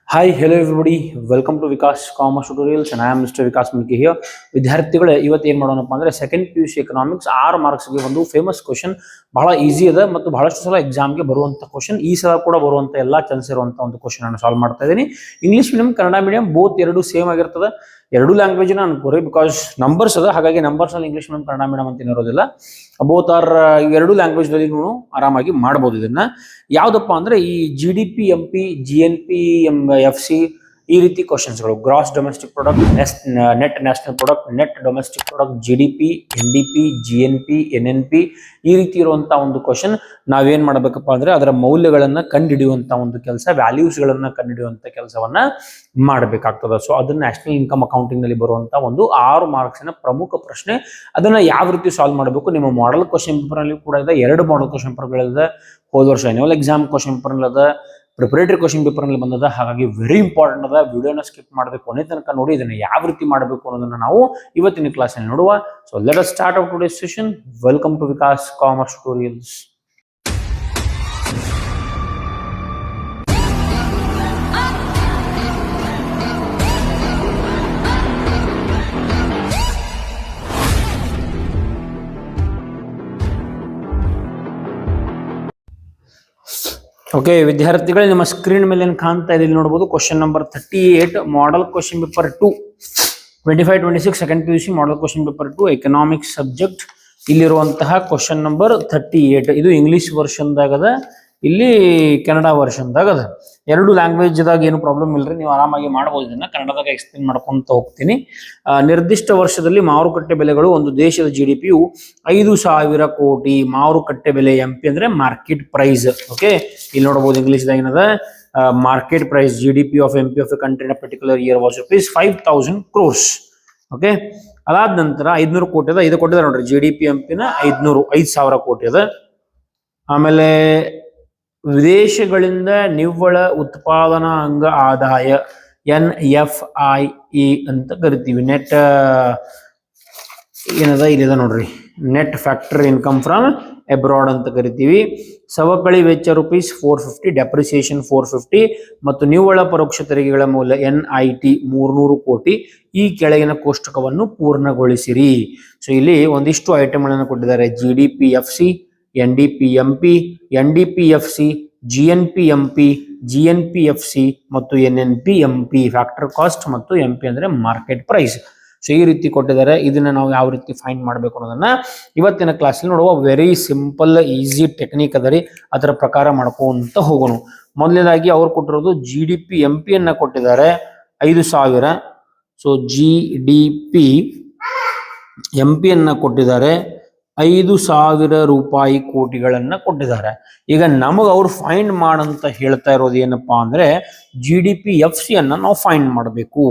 Hi, hello everybody. Welcome to Vikas Commerce Tutorials and I am Mr. Vikas Mulki here. ವಿದ್ಯಾರ್ಥಿಗಳೇ ಇವತ್ತು ಏನು ಮಾಡೋಣಪ್ಪ ಅಂದ್ರೆ second PUC economics 6 marks ಗೆ ಒಂದು famous question ಬಹಳ ಈಜಿ ಇದೆ ಮತ್ತು ಬಹಳಷ್ಟು ಸಲ ಎಕ್ಸಾಮ್ ಗೆ ಬರುವಂತ ಕ್ವೆಶ್ಚನ್ ಈ ಸಲ ಕೂಡ ಬರುವಂತ ಎಲ್ಲಾ ಚಾನ್ಸ್ ಇರುವಂತ ಒಂದು ಕ್ವೆಶ್ಚನ್ ಅನ್ನು ಸಾಲ್ವ್ ಮಾಡ್ತಾ ಇದ್ದೀನಿ. English medium Kannada medium both ಎರಡು ಸೇಮ್ ಆಗಿರ್ತದೆ. ಎರಡು ಲ್ಯಾಂಗ್ವೇಜ್ ನ ಅನ್ಕೋರಿ ಬಿಕಾಸ್ ನಂಬರ್ಸ್ ಅದ, ಹಾಗಾಗಿ ನಂಬರ್ಸ್ ಅಲ್ಲಿ ಇಂಗ್ಲಿಷ್ ಮೀಡಿಯಂ ಕನ್ನಡ ಮೀಡಿಯಂ ಅಂತ ಇರೋದಿಲ್ಲ. ಬೋತ್ ಆರ್ ಎರಡು ಲ್ಯಾಂಗ್ವೇಜ್ ದಲ್ಲಿ ನೀವು ಆರಾಮಾಗಿ ಮಾಡಬಹುದು. ಇದನ್ನ ಯಾವ್ದಪ್ಪ ಅಂದ್ರೆ ಈ GDP MP GNP FC ಈ ರೀತಿ ಕ್ವಶನ್ಸ್ಗಳು gross domestic product, net national product, net domestic product, GDP NDP GNP NNP ಈ ರೀತಿ ಇರುವಂತ ಒಂದು ಕ್ವಶನ್ ನಾವೇನ್ ಮಾಡಬೇಕಪ್ಪ ಅಂದ್ರೆ ಅದರ ಮೌಲ್ಯಗಳನ್ನ ಕಂಡುಹಿಡಿಯುವಂತ ಒಂದು ಕೆಲಸ, ವ್ಯಾಲ್ಯೂಸ್ ಗಳನ್ನ ಕಂಡುಹಿಡಿಯುವಂತ ಕೆಲಸವನ್ನ ಮಾಡಬೇಕಾಗ್ತದೆ. ಸೊ ಅದನ್ನ ನ್ಯಾಷನಲ್ ಇನ್ಕಮ್ ಅಕೌಂಟಿಂಗ್ ನಲ್ಲಿ ಬರುವಂತ ಒಂದು 6 ಮಾರ್ಕ್ಸಿನ ಪ್ರಮುಖ ಪ್ರಶ್ನೆ. ಅದನ್ನ ಯಾವ ರೀತಿ ಸಾಲ್ವ್ ಮಾಡಬೇಕು, ನಿಮ್ಮ ಮಾಡೆಲ್ ಕ್ವಶನ್ ಪೇಪರ್ ಅಲ್ಲಿ ಕೂಡ ಇದೆ. 2 ಮಾಡೆಲ್ ಕ್ವಶನ್ ಪೇಪರ್ಗಳಿದೆ. ಹೋದ ವರ್ಷ ಆನ್ಯುವಲ್ ಎಕ್ಸಾಮ್ ಕ್ವಶನ್ ಪೇಪರ್ ಅದ, ಪ್ರಿಪರೇಟರಿ ಕ್ವಶನ್ ಪೇಪರ್ ನಲ್ಲಿ ಬಂದದ. ಹಾಗಾಗಿ ವೆರಿ ಇಂಪಾರ್ಟೆಂಟ್ ಅದ. ವಿಡಿಯೋನ ಸ್ಕಿಪ್ ಮಾಡಬೇಕು, ಕೊನೆ ತನಕ ನೋಡಿ ಇದನ್ನ ಯಾವ ರೀತಿ ಮಾಡಬೇಕು ಅನ್ನೋದನ್ನ ನಾವು ಇವತ್ತಿನ ಕ್ಲಾಸ್ ಅಲ್ಲಿ ನೋಡುವ. So let us start out today's session. Welcome to Vikas commerce tutorials. Okay ವಿದ್ಯಾರ್ಥಿಗಳೇ, ನಿಮ್ಮ ಸ್ಕ್ರೀನ್ ಮೇಲೆ ಏನು ಕಾಣ್ತಾ ಇದೆ ಇಲ್ಲಿ ನೋಡಬಹುದು. Question number 38 model question paper 2 25-26 second PUC model question paper 2 economics subject. ಇಲ್ಲಿರುವಂತಹ ಕ್ವಶನ್ ನಂಬರ್ 38 ಇದು ಇಂಗ್ಲಿಷ್ ವರ್ಷನ್ ದಾಗದ, ಇಲ್ಲಿ ಕನ್ನಡ ವರ್ಷನ್ ದಾಗದ. ಎರಡು ಲ್ಯಾಂಗ್ವೇಜ್ ದಾಗ ಏನು ಪ್ರಾಬ್ಲಮ್ ಇಲ್ರಿ, ನೀವು ಆರಾಮಾಗಿ ಮಾಡಬಹುದು. ಇದನ್ನ ಕನ್ನಡದಾಗ ಎಕ್ಸ್ಪ್ಲೇನ್ ಮಾಡ್ಕೊಂತ ಹೋಗ್ತೀನಿ. ನಿರ್ದಿಷ್ಟ ವರ್ಷದಲ್ಲಿ ಮಾರುಕಟ್ಟೆ ಬೆಲೆಗಳು ಒಂದು ದೇಶದ GDPಯು 5,000 ಕೋಟಿ. ಮಾರುಕಟ್ಟೆ ಬೆಲೆ MP ಅಂದ್ರೆ ಮಾರ್ಕೆಟ್ ಪ್ರೈಸ್. ಓಕೆ, ಇಲ್ಲಿ ನೋಡಬಹುದು ಇಂಗ್ಲಿಷ್ ದಾಗ ಏನದ, market price GDP of MP of a country in a particular year was rupees 5,000 crores. Okay, ಅದಾದ ನಂತರ 500 ಕೋಟಿ ಅದ. ಇದು ಕೊಟ್ಟಿದ್ದಾರೆ ನೋಡ್ರಿ, GDP MP ನ 5,000 ಕೋಟಿ ಅದ. ಆಮೇಲೆ ವಿದೇಶಗಳಿಂದ ನಿವ್ವಳ ಉತ್ಪಾದನಾ ಅಂಗ ಆದಾಯ NFIE ಅಂತ ಕರಿತೀವಿ. ನೆಟ್ ಏನದ ಇಲ್ಲಿದೆ ನೋಡ್ರಿ, net factor income from abroad ಅಂತ ಕರಿತೀವಿ. ಸವಕಳಿ ವೆಚ್ಚ ರೂಪೀಸ್ 450, ಡೆಪ್ರಿಸಿಯೇಷನ್ 450 ಮತ್ತು ನಿವ್ವಳ ಪರೋಕ್ಷ ತೆರಿಗೆಗಳ ಮೌಲ್ಯ NIT 300 ಕೋಟಿ. ಈ ಕೆಳಗಿನ ಕೋಷ್ಟಕವನ್ನು ಪೂರ್ಣಗೊಳಿಸಿರಿ. ಸೊ ಇಲ್ಲಿ ಒಂದಿಷ್ಟು ಐಟಮ್ಗಳನ್ನು ಕೊಟ್ಟಿದ್ದಾರೆ. GDP FC, NDP MP, NDP FC, GNP MP, GNP FC ಮತ್ತು NNP MP, ಫ್ಯಾಕ್ಟರ್ ಕಾಸ್ಟ್ ಮತ್ತು MP ಅಂದ್ರೆ ಮಾರ್ಕೆಟ್ ಪ್ರೈಸ್. ಸೊ ಈ ರೀತಿ ಕೊಟ್ಟಿದ್ದಾರೆ. ಇದನ್ನ ನಾವು ಯಾವ ರೀತಿ ಫೈಂಡ್ ಮಾಡಬೇಕು ಅನ್ನೋದನ್ನ ಇವತ್ತಿನ ಕ್ಲಾಸ್ ಅಲ್ಲಿ ನೋಡುವ. ವೆರಿ ಸಿಂಪಲ್ ಈಸಿ ಟೆಕ್ನಿಕ್ ಅದರಿ, ಅದರ ಪ್ರಕಾರ ಮಾಡ್ಕೊಂತ ಹೋಗೋಣ. ಮೊದಲನೇದಾಗಿ ಅವ್ರು ಕೊಟ್ಟಿರೋದು GDP MP ಅನ್ನ ಕೊಟ್ಟಿದ್ದಾರೆ 5,000. ಸೊ GDP MP ಅನ್ನ ಕೊಟ್ಟಿದ್ದಾರೆ 5,000 ರೂಪಾಯಿ ಕೋಟಿಗಳನ್ನ ಕೊಟ್ಟಿದ್ದಾರೆ. ಈಗ ನಮಗ ಅವ್ರು ಫೈಂಡ್ ಮಾಡಂತ ಹೇಳ್ತಾ ಇರೋದು ಏನಪ್ಪಾ ಅಂದ್ರೆ GDP FC ಅನ್ನ ನಾವು ಫೈಂಡ್ ಮಾಡಬೇಕು.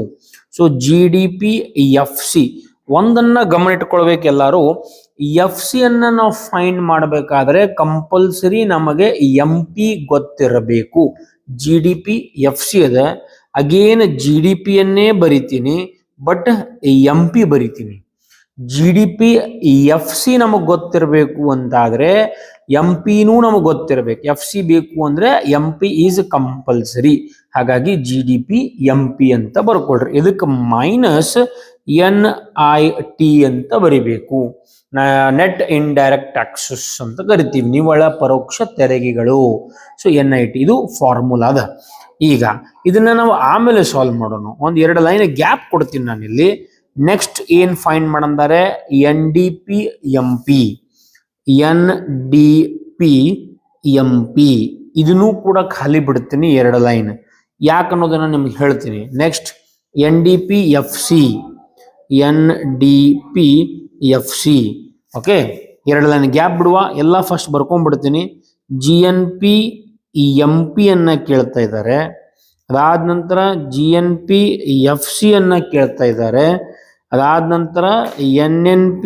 ಸೊ GDP FC ಒಂದನ್ನ ಗಮನ ಇಟ್ಕೊಳ್ಬೇಕು ಎಲ್ಲಾರು. FC ಅನ್ನ ನಾವು ಫೈಂಡ್ ಮಾಡಬೇಕಾದ್ರೆ ಕಂಪಲ್ಸರಿ ನಮಗೆ MP ಗೊತ್ತಿರಬೇಕು. GDP FC ಅದ, ಅಗೇನ್ GDP ಅನ್ನೇ ಬರಿತೀನಿ, ಬಟ್ MP ಬರಿತೀನಿ. GDP FC ನಮಗ್ ಗೊತ್ತಿರಬೇಕು ಅಂತಾದ್ರೆ MP ನೂ ನಮಗ್ ಗೊತ್ತಿರಬೇಕು. FC ಬೇಕು ಅಂದ್ರೆ MP ಈಸ್ ಕಂಪಲ್ಸರಿ. ಹಾಗಾಗಿ GDP MP ಅಂತ ಬರ್ಕೊಳ್ರಿ. ಇದಕ್ಕೆ ಮೈನಸ್ NIT ಅಂತ ಬರಿಬೇಕು. ನೆಟ್ ಇಂಡೈರೆಕ್ಟ್ ಟ್ಯಾಕ್ಸಸ್ ಅಂತ ಕರಿತೀವಿ, ನಿವ್ವಳ ಪರೋಕ್ಷ ತೆರಿಗೆಗಳು. ಸೊ NIT ಇದು ಫಾರ್ಮುಲಾ ಅದ. ಈಗ ಇದನ್ನ ನಾವು ಆಮೇಲೆ ಸಾಲ್ವ್ ಮಾಡೋಣ. ಒಂದ್ 2 ಲೈನ್ ಗ್ಯಾಪ್ ಕೊಡ್ತೀನಿ ನಾನು ಇಲ್ಲಿ. ನೆಕ್ಸ್ಟ್ ಏನ್ find ಮಾಡಂದಾರೆ NDP MP, NDP MP ಇದನ್ನು ಕೂಡ ಖಾಲಿ ಬಿಡ್ತೀನಿ 2 ಲೈನ್. ಯಾಕನ್ನೋದನ್ನ ನಿಮ್ಗೆ ಹೇಳ್ತೀನಿ. Next NDP FC, NDP FC. Okay, 2 line gap ಬಿಡುವ. ಎಲ್ಲ ಫಸ್ಟ್ ಬರ್ಕೊಂಡ್ಬಿಡ್ತೀನಿ. GNP MP ಅನ್ನ ಕೇಳ್ತಾ ಇದ್ದಾರೆ. ಅದಾದ ನಂತರ GNP FC ಅನ್ನ ಕೇಳ್ತಾ ಇದ್ದಾರೆ. ಅದಾದ ನಂತರ NNP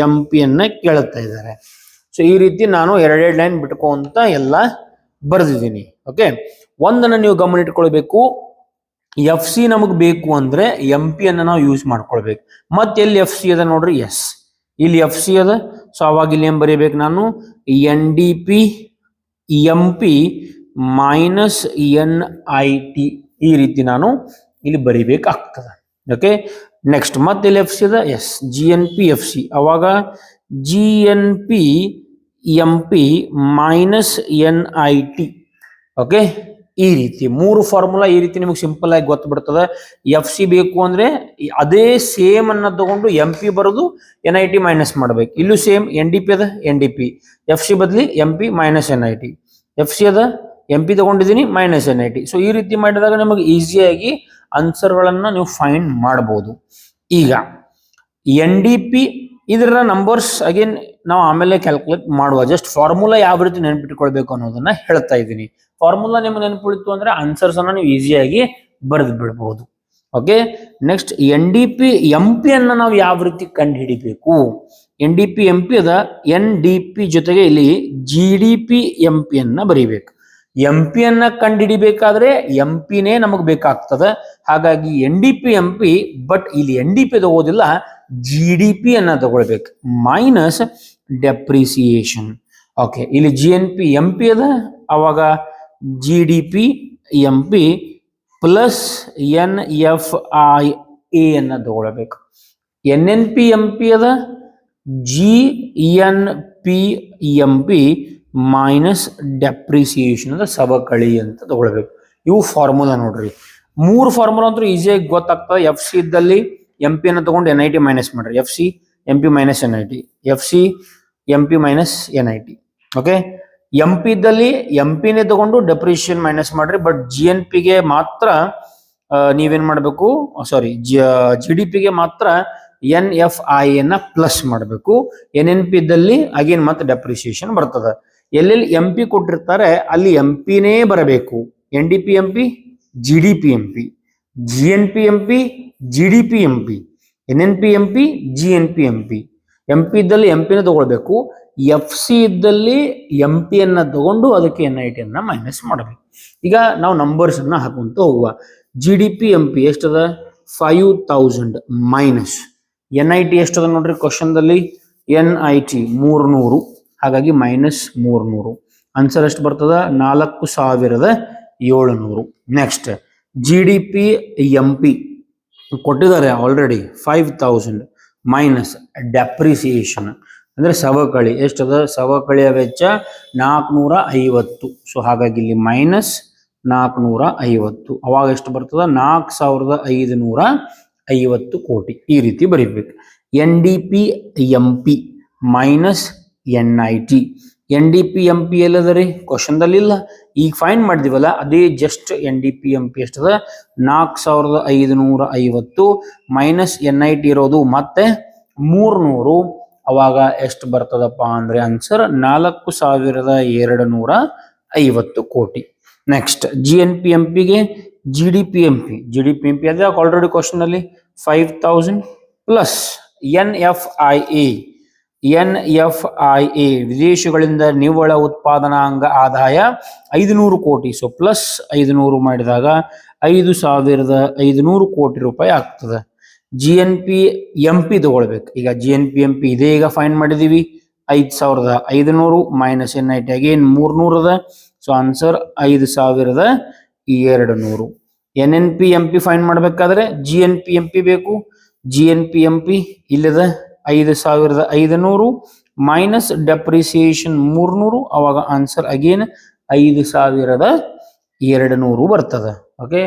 MP ಅನ್ನ ಕೇಳ್ತಾ ಇದ್ದಾರೆ. ಸೊ ಈ ರೀತಿ ನಾನು 2 ಲೈನ್ ಬಿಟ್ಕೊಂತ ಎಲ್ಲ ಬರೆದಿದ್ದೀನಿ. ಓಕೆ, ಒಂದನ್ನ ನೀವು ಗಮನ ಇಟ್ಕೊಳ್ಬೇಕು. FC ನಮಗ್ ಬೇಕು ಅಂದ್ರೆ MP ಅನ್ನ ನಾವು ಯೂಸ್ ಮಾಡ್ಕೊಳ್ಬೇಕು. ಮತ್ತೆ ಎಲ್ಲಿ FC ಅದ ನೋಡ್ರಿ, ಎಸ್ ಇಲ್ಲಿ FC ಅದ. ಸೊ ಅವಾಗ ಇಲ್ಲಿ ಏನ್ ಬರೀಬೇಕು ನಾನು, NDP MP minus NIT ಈ ರೀತಿ ನಾನು ಇಲ್ಲಿ ಬರಿಬೇಕಾಗ್ತದೆ. ಓಕೆ, ನೆಕ್ಸ್ಟ್ ಮತ್ತೆ ಇಲ್ಲಿ ಎಫ್ ಸಿ ಅದ, yes G N P F C, ಅವಾಗ G N P M P minus N I T. Okay, ಈ ರೀತಿ ಮೂರು ಫಾರ್ಮುಲಾ ಈ ರೀತಿ ನಿಮಗೆ ಸಿಂಪಲ್ ಆಗಿ ಗೊತ್ತಬಿಡ್ತದೆ. ಎಫ್ ಸಿ ಬೇಕು ಅಂದ್ರೆ ಅದೇ ಸೇಮ್ ಅನ್ನ ತಗೊಂಡು ಎಂ ಪಿ ಬರೋದು ಎನ್ ಐ ಟಿ ಮೈನಸ್ ಮಾಡ್ಬೇಕು. ಇಲ್ಲೂ ಸೇಮ್ ಎನ್ ಡಿ ಪಿ ಅದ, N D P, F C ಬದಲಿ M P minus N I T, F C ಅದ ಎಂ ಪಿ ತಗೊಂಡಿದ್ದೀನಿ minus N I T. So ಈ ರೀತಿ ಮಾಡಿದಾಗ ನಿಮಗೆ ಈಸಿಯಾಗಿ ಆನ್ಸರ್ಗಳನ್ನ ನೀವು ಫೈಂಡ್ ಮಾಡಬಹುದು. ಈಗ ಎನ್ ಡಿ ಪಿ ಇದರ ನಂಬರ್ಸ್ ಅಗೇನ್ ನಾವು ಆಮೇಲೆ ಕ್ಯಾಲ್ಕುಲೇಟ್ ಮಾಡುವ, ಜಸ್ಟ್ ಫಾರ್ಮುಲಾ ಯಾವ ರೀತಿ ನೆನಪಿಟ್ಕೊಳ್ಬೇಕು ಅನ್ನೋದನ್ನ ಹೇಳ್ತಾ ಇದ್ದೀನಿ. ಫಾರ್ಮುಲಾ ನಿಮ್ಗೆ ನೆನಪಿಳಿತು ಅಂದ್ರೆ ಆನ್ಸರ್ಸ್ ಅನ್ನ ನೀವು ಈಸಿಯಾಗಿ ಬರೆದು ಬಿಡಬಹುದು. Okay, next N D P M P ಅನ್ನ ನಾವು ಯಾವ ರೀತಿ ಕಂಡು ಹಿಡಿಬೇಕು? N D P M P ಅದ, ಎನ್ ಡಿ ಪಿ ಜೊತೆಗೆ ಇಲ್ಲಿ G D P M P ಅನ್ನ ಬರೀಬೇಕು. ಎಂ ಪಿ ಅನ್ನ ಕಂಡು ಹಿಡಿಬೇಕಾದ್ರೆ ಎಂ ಪಿನೇ ನಮಗ್ ಬೇಕಾಗ್ತದೆ. ಹಾಗಾಗಿ N D P M P, but ಇಲ್ಲಿ ಎನ್ ಡಿ ಪಿ ತಗೋದಿಲ್ಲ, ಜಿ ಡಿ ಪಿ ಅನ್ನ ತಗೊಳ್ಬೇಕು ಮೈನಸ್ ಡೆಪ್ರಿಸಿಯೇಷನ್. ಓಕೆ, ಇಲ್ಲಿ G N P M P ಅದ, ಅವಾಗ G D P M P plus N F I A ಅನ್ನ ತಗೊಳ್ಬೇಕು. N N P M P ಅದ, G N P M P minus depreciation ಅಂದ್ರೆ ಸವಕಳಿ ಅಂತ ತಗೊಳ್ಬೇಕು. ಇವು ಫಾರ್ಮುಲಾ ನೋಡ್ರಿ. ಮೂರು ಫಾರ್ಮುಲಾ ಅಂತೂ ಈಸಿಯಾಗಿ ಗೊತ್ತಾಗ್ತದೆ. ಎಫ್ ಸಿ ಇದ್ದಲ್ಲಿ ಎಂ ಪಿ ಅನ್ನ ತಗೊಂಡು ಎನ್ ಐ ಟಿ ಮೈನಸ್ ಮಾಡ್ರಿ, F C M P minus N I T, F C M P minus N I T. Okay, M P ಇದ್ದಲ್ಲಿ ಎಂ ಪಿನೇ ತಗೊಂಡು ಡೆಪ್ರಿಸಿಯೇಷನ್ ಮೈನಸ್ ಮಾಡ್ರಿ, ಬಟ್ ಜಿ ಎನ್ ಪಿಗೆ ಮಾತ್ರ ನೀವೇನ್ ಮಾಡಬೇಕು, ಸಾರಿ ಜಿ ಡಿ ಪಿಗೆ ಮಾತ್ರ ಎನ್ ಎಫ್ ಐ ಅನ್ನ ಪ್ಲಸ್ ಮಾಡಬೇಕು. ಎನ್ ಎನ್ ಪಿ ಇದ್ದಲ್ಲಿ ಅಗೇನ್ ಮತ್ತೆ ಡೆಪ್ರಿಸಿಯೇಷನ್ ಬರ್ತದೆ. ಎಲ್ಲೆಲ್ಲಿ ಎಂ ಪಿ ಕೊಟ್ಟಿರ್ತಾರೆ ಅಲ್ಲಿ ಎಂ ಪಿನೇ ಬರಬೇಕು. N D P M P, G D P M P, G N P M P, G D P M P, N N P M P, G N P M P. M P ಇದ್ದಲ್ಲಿ M ಪಿನ ತಗೊಳ್ಬೇಕು, F C ಇದ್ದಲ್ಲಿ M P ಅನ್ನ ತಗೊಂಡು ಅದಕ್ಕೆ N I T ಅನ್ನ minus ಮಾಡಬೇಕು. ಈಗ ನಾವು ನಂಬರ್ಸ್ ಅನ್ನ ಹಾಕುವಂತ ಹೋಗುವ. G D P M P ಎಷ್ಟದ? 5000 ಮೈನಸ್ ಎನ್ ಐ ಟಿ ಎಷ್ಟದ ನೋಡ್ರಿ ಕ್ವಶನ್ದಲ್ಲಿ, ಎನ್ ಐ ಟಿ 300, ಹಾಗಾಗಿ ಮೈನಸ್ 300. ಆನ್ಸರ್ ಎಷ್ಟು ಬರ್ತದ? 4700. Next G D P M P ಕೊಟ್ಟಿದ್ದಾರೆ ಆಲ್ರೆಡಿ 5000 ಮೈನಸ್ ಡೆಪ್ರಿಸಿಯೇಷನ್ ಅಂದ್ರೆ ಸವಕಳಿ ಎಷ್ಟದ? ಸವಕಳಿಯ ವೆಚ್ಚ 450. ಸೊ ಹಾಗಾಗಿ ಇಲ್ಲಿ ಮೈನಸ್ 450. ಅವಾಗ ಎಷ್ಟು ಬರ್ತದ? 4550 ಕೋಟಿ. ಈ ರೀತಿ ಬರೀಬೇಕು. N D P M P minus N I T. N D P M P ಎಲ್ಲದರಿ ಕ್ವಶನ್ದಲ್ಲಿ ಇಲ್ಲ, ಈಗ ಫೈಂಡ್ ಮಾಡಿದಿವಲ್ಲ ಅದೇ just N D P M P ಎಷ್ಟದ? 4550 ಮೈನಸ್ ಎನ್ ಐ ಟಿ ಇರೋದು ಮತ್ತೆ 300. ಅವಾಗ ಎಷ್ಟು ಬರ್ತದಪ್ಪ ಅಂದ್ರೆ answer 4250 crore. Next G N P M ಪಿಗೆ G D P M P, G D P M P ಅದೇ ಆಲ್ರೆಡಿ ಕ್ವಶನ್ ಅಲ್ಲಿ 5000 plus N F I A. N F I A ವಿದೇಶಗಳಿಂದ ನಿವ್ವಳ ಉತ್ಪಾದನಾಂಗ ಆದಾಯ 500 ಕೋಟಿ. ಸೊ ಪ್ಲಸ್ 500 ಮಾಡಿದಾಗ 5500 ಕೋಟಿ ರೂಪಾಯಿ ಆಗ್ತದೆ. G N P M P ತಗೊಳ್ಬೇಕು. ಈಗ G N P M P ಇದೇ ಈಗ ಫೈಂಡ್ ಮಾಡಿದೀವಿ, 5500 minus N I T again 300 ಅದ. So answer 5200. N N P M P find ಮಾಡ್ಬೇಕಾದ್ರೆ G N P M P ಬೇಕು. G N P M P ಇಲ್ಲದ 5500 minus depreciation 300. ಅವಾಗ answer again 5200 ಬರ್ತದೆ. Okay,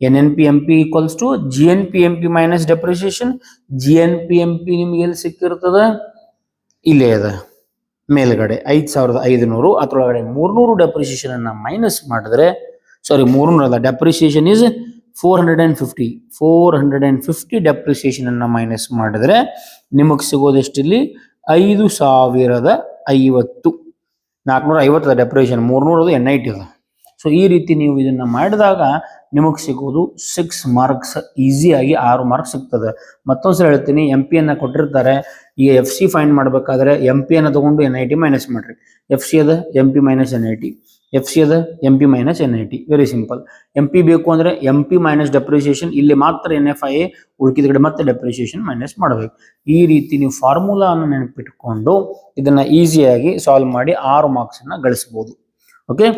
N N P M P equals to G N P M P minus depreciation. G N P M P ನಿಮ್ಗೆ ಎಲ್ಲಿ ಸಿಕ್ಕಿರ್ತದ? ಇಲ್ಲೇ ಅದ ಮೇಲ್ಗಡೆ 5500. ಅದ್ರೊಳಗಡೆ 300 depreciation ಅನ್ನ ಮೈನಸ್ ಮಾಡಿದ್ರೆ, ಸಾರಿ 300 ಅಲ್ಲ, ಡೆಪ್ರಿಸಿಯೇಷನ್ ಇಸ್ 450 ಡೆಪ್ರಿಸಿಯೇಷನ್ ಅನ್ನ ಮೈನಸ್ ಮಾಡಿದ್ರೆ ನಿಮಗೆ ಸಿಗೋದೆಷ್ಟಿಲ್ಲಿ? 5050. 450 ಡೆಪ್ರಿಸಿಯೇಷನ್, 300 ಎನ್ ಐ ಟಿ ಅದ. ಸೊ ಈ ರೀತಿ ನೀವು ಇದನ್ನ ಮಾಡಿದಾಗ ನಿಮಗೆ ಸಿಗೋದು 6 ಮಾರ್ಕ್ಸ್. ಈಸಿಯಾಗಿ 6 ಮಾರ್ಕ್ಸ್ ಸಿಗ್ತದೆ. ಮತ್ತೊಂದ್ಸಲ ಹೇಳ್ತೀನಿ, ಎಂ ಪಿ ಅನ್ನ ಕೊಟ್ಟಿರ್ತಾರೆ. ಈಗ ಎಫ್ ಸಿ ಫೈಂಡ್ ಮಾಡ್ಬೇಕಾದ್ರೆ ಎಂ ಪಿ ಅನ್ನ ತಗೊಂಡು ಎನ್ ಐ ಟಿ ಮೈನಸ್ ಮಾಡ್ರಿ. ಎಫ್ ಸಿ ಅದ M P minus N I T, F C ಅದ M P minus N I T. Very simple. M P ಬೇಕು ಅಂದ್ರೆ ಎಂ ಪಿ ಮೈನಸ್ ಡೆಪ್ರಿಸಿಯೇಷನ್, ಇಲ್ಲಿ ಮಾತ್ರ ಎನ್ ಎಫ್ ಐ ಎ, ಉಳ್ಕಿದ ಕಡೆ ಮತ್ತೆ ಡೆಪ್ರಿಸಿಯೇಷನ್ ಮೈನಸ್ ಮಾಡಬೇಕು. ಈ ರೀತಿ ನೀವು ಫಾರ್ಮುಲಾ ಅನ್ನು ನೆನಪಿಟ್ಕೊಂಡು ಇದನ್ನ ಈಸಿಯಾಗಿ ಸಾಲ್ವ್ ಮಾಡಿ 6 ಮಾರ್ಕ್ಸ್ ಅನ್ನ ಗಳಿಸಬಹುದು. ಓಕೆ,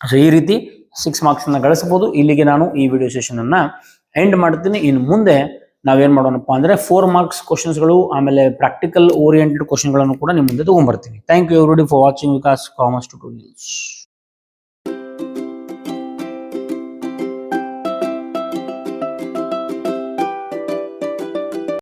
ಸೊ ಈ ರೀತಿ 6 ಮಾರ್ಕ್ಸ್ ಅನ್ನ ಗಳಿಸಬಹುದು. ಇಲ್ಲಿಗೆ ನಾನು ಈ ವಿಡಿಯೋ ಸೆಷನ್ ಅನ್ನ ಎಂಡ್ ಮಾಡ್ತೀನಿ. ಇನ್ನು ಮುಂದೆ ನಾವೇನ್ ಮಾಡೋಣಪ್ಪ ಅಂದ್ರೆ 4 ಮಾರ್ಕ್ಸ್ ಕ್ವಶನ್ಸ್ಗಳು ಆಮೇಲೆ ಪ್ರಾಕ್ಟಿಕಲ್ ಓರಿಯೆಂಟೆಡ್ ಕ್ವಶನ್ಗಳನ್ನು ಕೂಡ ನಿಮ್ಮ ಮುಂದೆ ತಗೊಂಡ್ಬರ್ತೀನಿ. Thank you everybody for watching Vikas commerce tutorials.